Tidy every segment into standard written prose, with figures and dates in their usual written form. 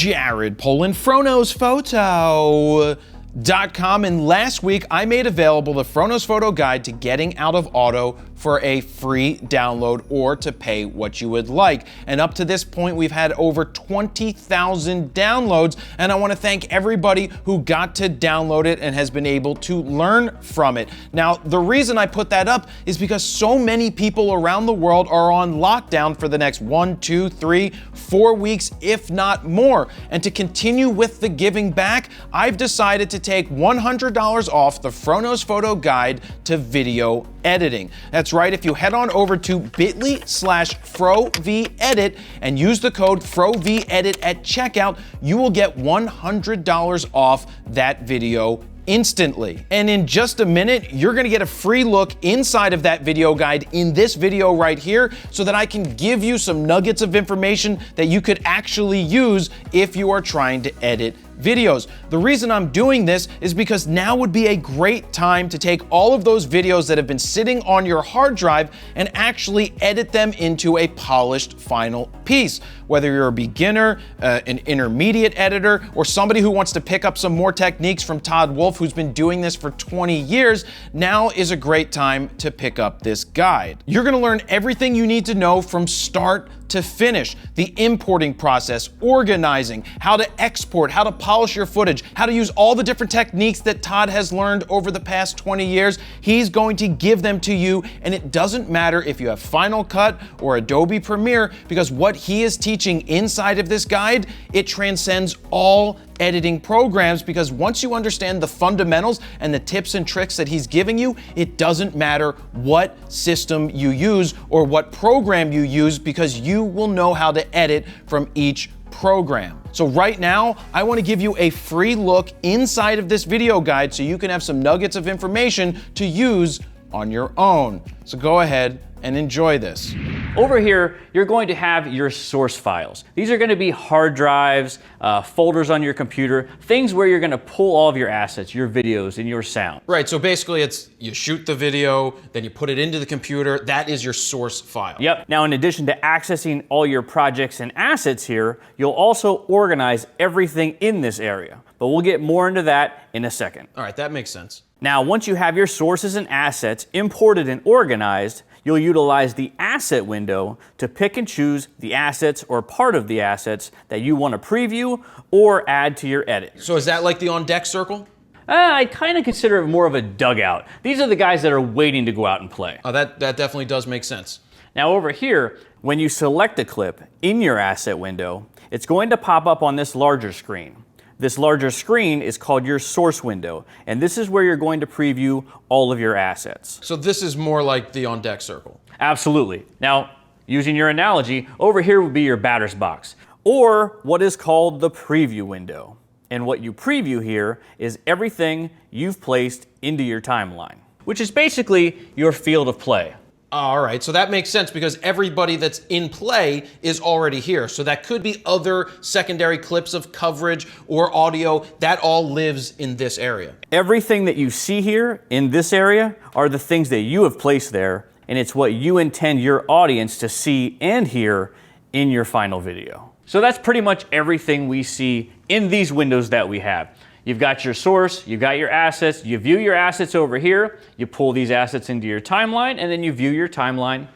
Jared Polin, FroKnowsPhoto.com, and last week I made available the FroKnowsPhoto guide to getting out of auto for a free download or to pay what you would like. And up to this point, we've had over 20,000 downloads, and I want to thank everybody who got to download it and has been able to learn from it. Now, the reason I put that up is because so many people around the world are on lockdown for the next 1, 2, 3, 4 weeks, if not more. And to continue with the giving back, I've decided to take $100 off the FroKnowsPhoto guide to video editing. That's right, if you head on over to bit.ly/FroVEdit and use the code FroVEdit at checkout, you will get $100 off that video instantly. And in just a minute, you're gonna get a free look inside of that video guide in this video right here so that I can give you some nuggets of information that you could actually use if you are trying to edit videos. The reason I'm doing this is because now would be a great time to take all of those videos that have been sitting on your hard drive and actually edit them into a polished final piece. Whether you're a beginner, an intermediate editor, or somebody who wants to pick up some more techniques from Todd Wolfe, who's been doing this for 20 years, now is a great time to pick up this guide. You're gonna learn everything you need to know from start to finish. The importing process, organizing, how to export, how to polish your footage, how to use all the different techniques that Todd has learned over the past 20 years. He's going to give them to you, and it doesn't matter if you have Final Cut or Adobe Premiere, because what he is teaching inside of this guide, it transcends all editing programs, because once you understand the fundamentals and the tips and tricks that he's giving you, it doesn't matter what system you use or what program you use, because you will know how to edit from each program. So right now, I want to give you a free look inside of this video guide so you can have some nuggets of information to use on your own. So go ahead and enjoy this. Over here, you're going to have your source files. These are going to be hard drives, folders on your computer, things where you're going to pull all of your assets, your videos, and your sound. Right, so basically it's you shoot the video, then you put it into the computer, that is your source file. Yep. Now, in addition to accessing all your projects and assets here, you'll also organize everything in this area. But we'll get more into that in a second. All right, that makes sense. Now, once you have your sources and assets imported and organized, you'll utilize the asset window to pick and choose the assets or part of the assets that you want to preview or add to your edit. So is that like the on deck circle? I kind of consider it more of a dugout. These are the guys that are waiting to go out and play. Oh, that definitely does make sense. Now over here, when you select a clip in your asset window, it's going to pop up on this larger screen. This larger screen is called your source window, and this is where you're going to preview all of your assets. So this is more like the on deck circle. Absolutely. Now, using your analogy, over here would be your batter's box, or what is called the preview window. And what you preview here is everything you've placed into your timeline, which is basically your field of play. All right, so that makes sense because everybody that's in play is already here. So that could be other secondary clips of coverage or audio. That all lives in this area. Everything that you see here in this area are the things that you have placed there, and it's what you intend your audience to see and hear in your final video. So that's pretty much everything we see in these windows that we have. You've got your source, you've got your assets, you view your assets over here, you pull these assets into your timeline, and then you view your timeline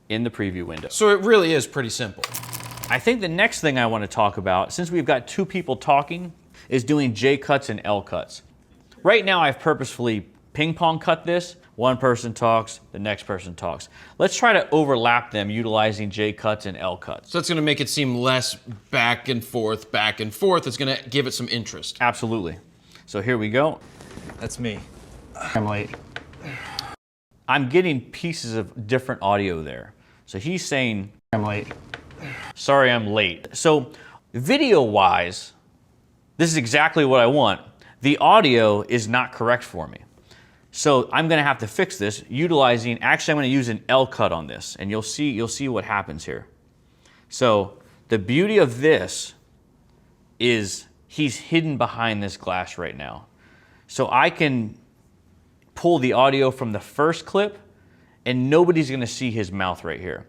in the preview window. So it really is pretty simple. I think the next thing I want to talk about, since we've got two people talking, is doing J cuts and L cuts. Right now I've purposefully ping pong cut this. One person talks, the next person talks. Let's try to overlap them utilizing J cuts and L cuts. So that's gonna make it seem less back and forth, back and forth. It's gonna give it some interest. Absolutely. So here we go. That's me. I'm late. I'm getting pieces of different audio there. So he's saying, I'm late. Sorry, I'm late. So video-wise, this is exactly what I want. The audio is not correct for me. So I'm gonna have to fix this utilizing, actually I'm gonna use an L cut on this, and you'll see what happens here. So the beauty of this is he's hidden behind this glass right now. So I can pull the audio from the first clip and nobody's gonna see his mouth right here.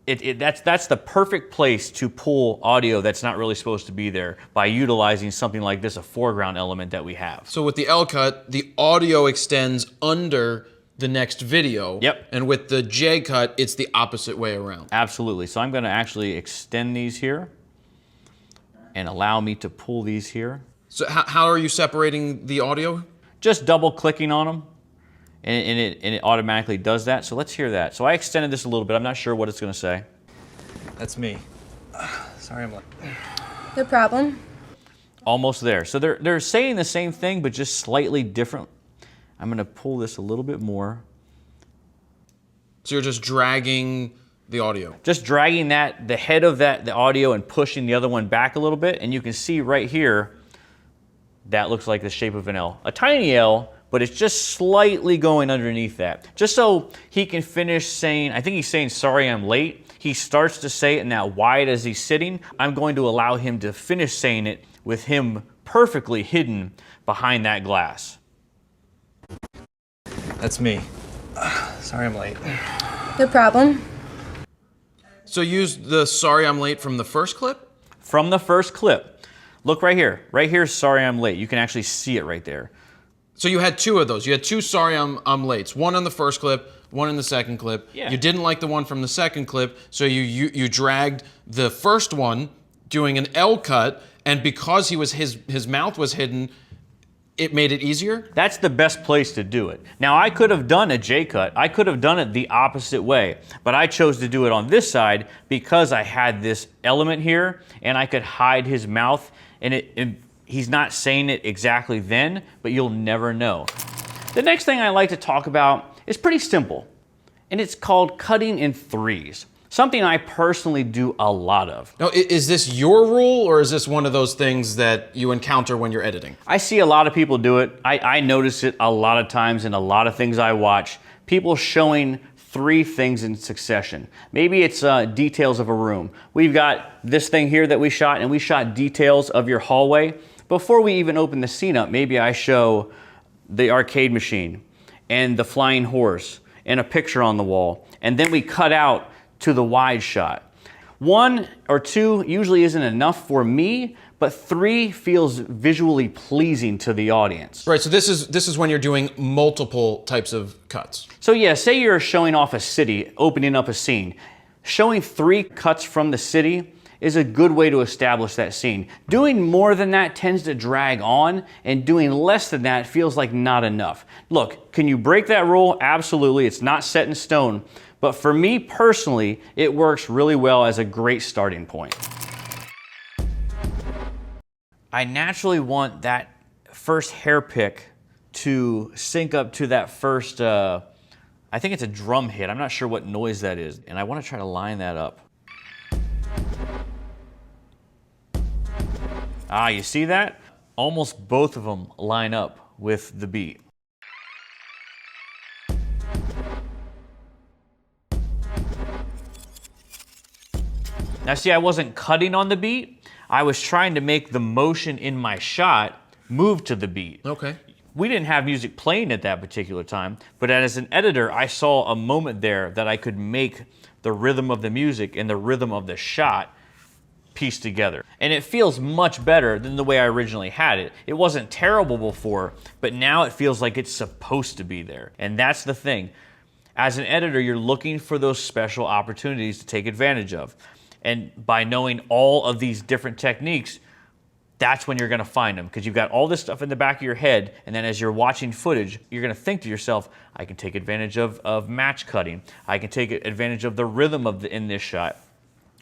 That's the perfect place to pull audio that's not really supposed to be there by utilizing something like this, a foreground element that we have. So with the L cut, the audio extends under the next video. Yep. And with the J cut, it's the opposite way around. Absolutely. So I'm going to actually extend these here and allow me to pull these here. So how are you separating the audio? Just double clicking on them and it automatically does that. So let's hear that. So I extended this a little bit. I'm not sure what it's going to say. That's me. Sorry I'm late. No problem. Almost there. So they're saying the same thing, but just slightly different. I'm going to pull this a little bit more. So you're just dragging the audio. Just dragging the head of the audio and pushing the other one back a little bit. And you can see right here, that looks like the shape of an L. A tiny L, but it's just slightly going underneath that. Just so he can finish saying, I think he's saying, sorry I'm late. He starts to say it now wide as he's sitting. I'm going to allow him to finish saying it with him perfectly hidden behind that glass. That's me. Sorry I'm late. No problem. So use the sorry I'm late from the first clip? From the first clip. Look right here. Right here is sorry I'm late. You can actually see it right there. So you had two of those. You had two sorry I'm lates. One in the first clip, one in the second clip. Yeah. You didn't like the one from the second clip, so you dragged the first one doing an L cut, and because his mouth was hidden, it made it easier? That's the best place to do it. Now, I could have done a J cut. I could have done it the opposite way, but I chose to do it on this side because I had this element here and I could hide his mouth, and he's not saying it exactly then, but you'll never know. The next thing I like to talk about is pretty simple, and it's called cutting in threes. Something I personally do a lot of. Now, is this your rule, or is this one of those things that you encounter when you're editing? I see a lot of people do it. I notice it a lot of times in a lot of things I watch. People showing three things in succession. Maybe it's details of a room. We've got this thing here that we shot, and we shot details of your hallway. Before we even open the scene up, maybe I show the arcade machine and the flying horse and a picture on the wall, and then we cut out to the wide shot. One or two usually isn't enough for me, but three feels visually pleasing to the audience. Right, so this is when you're doing multiple types of cuts. So yeah, say you're showing off a city, opening up a scene. Showing three cuts from the city is a good way to establish that scene. Doing more than that tends to drag on, and doing less than that feels like not enough. Look, can you break that rule? Absolutely, it's not set in stone. But for me personally, it works really well as a great starting point. I naturally want that first hair pick to sync up to that first, I think it's a drum hit. I'm not sure what noise that is. And I want to try to line that up. Ah, you see that? Almost both of them line up with the beat. Now see, I wasn't cutting on the beat. I was trying to make the motion in my shot move to the beat. Okay. We didn't have music playing at that particular time, but as an editor, I saw a moment there that I could make the rhythm of the music and the rhythm of the shot piece together. And it feels much better than the way I originally had it. It wasn't terrible before, but now it feels like it's supposed to be there. And that's the thing. As an editor, you're looking for those special opportunities to take advantage of. And by knowing all of these different techniques, that's when you're gonna find them, because you've got all this stuff in the back of your head, and then as you're watching footage, you're gonna think to yourself, I can take advantage of match cutting. I can take advantage of the rhythm in this shot.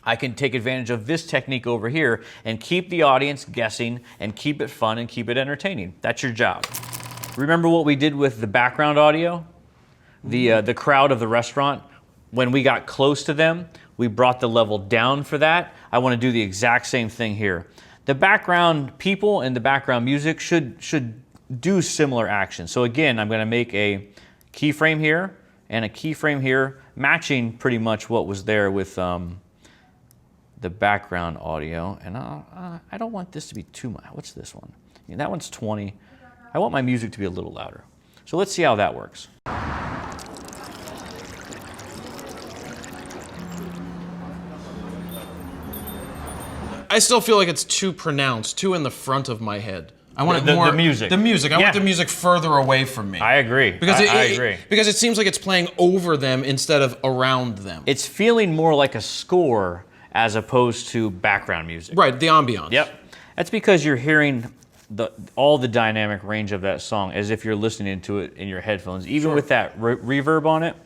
I can take advantage of this technique over here and keep the audience guessing and keep it fun and keep it entertaining. That's your job. Remember what we did with the background audio? The crowd of the restaurant? When we got close to them, we brought the level down for that. I want to do the exact same thing here. The background people and the background music should do similar actions. So again, I'm going to make a keyframe here and a keyframe here, matching pretty much what was there with the background audio. And I don't want this to be too much. What's this one? Yeah, that one's 20. I want my music to be a little louder. So let's see how that works. I still feel like it's too pronounced, too in the front of my head. I want The it more. music. The music. I want the music further away from me. I agree. Because I agree. Because it seems like it's playing over them instead of around them. It's feeling more like a score as opposed to background music. Right, the ambiance. Yep. That's because you're hearing all the dynamic range of that song as if you're listening to it in your headphones, even with that reverb on it.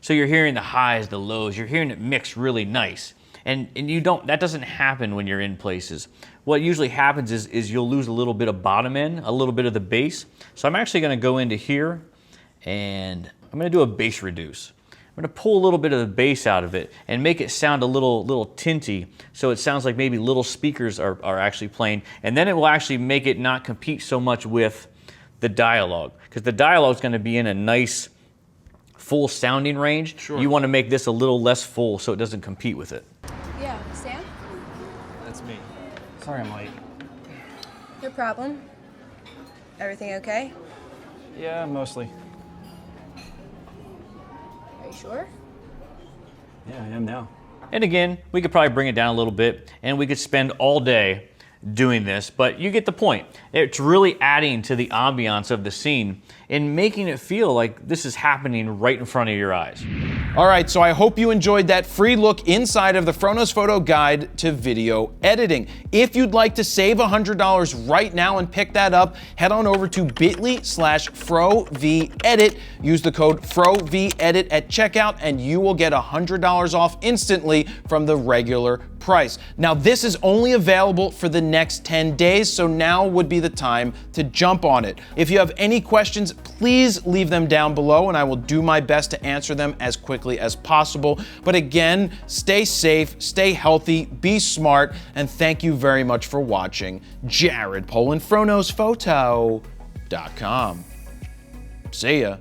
So you're hearing the highs, the lows, you're hearing it mix really nice. And that doesn't happen when you're in places. What usually happens is you'll lose a little bit of bottom end, a little bit of the bass. So I'm actually gonna go into here and I'm gonna do a bass reduce. I'm gonna pull a little bit of the bass out of it and make it sound a little tinty, so it sounds like maybe little speakers are actually playing, and then it will actually make it not compete so much with the dialogue, because the dialogue is gonna be in a nice full sounding range. Sure. You wanna make this a little less full so it doesn't compete with it. Yeah, Sam? That's me. Sorry I'm late. No problem. Everything okay? Yeah, mostly. Are you sure? Yeah, I am now. And again, we could probably bring it down a little bit and we could spend all day doing this, but you get the point. It's really adding to the ambiance of the scene and making it feel like this is happening right in front of your eyes. All right, so I hope you enjoyed that free look inside of the FroKnowsPhoto guide to video editing. If you'd like to save $100 right now and pick that up, head on over to bit.ly/FroVEdit. Use the code FroVEdit at checkout and you will get $100 off instantly from the regular price. Now, this is only available for the next 10 days, so now would be the time to jump on it. If you have any questions, please leave them down below and I will do my best to answer them as quickly as possible. But again, stay safe, stay healthy, be smart, and thank you very much for watching. Jared Polin, FroKnowsPhoto.com. See ya.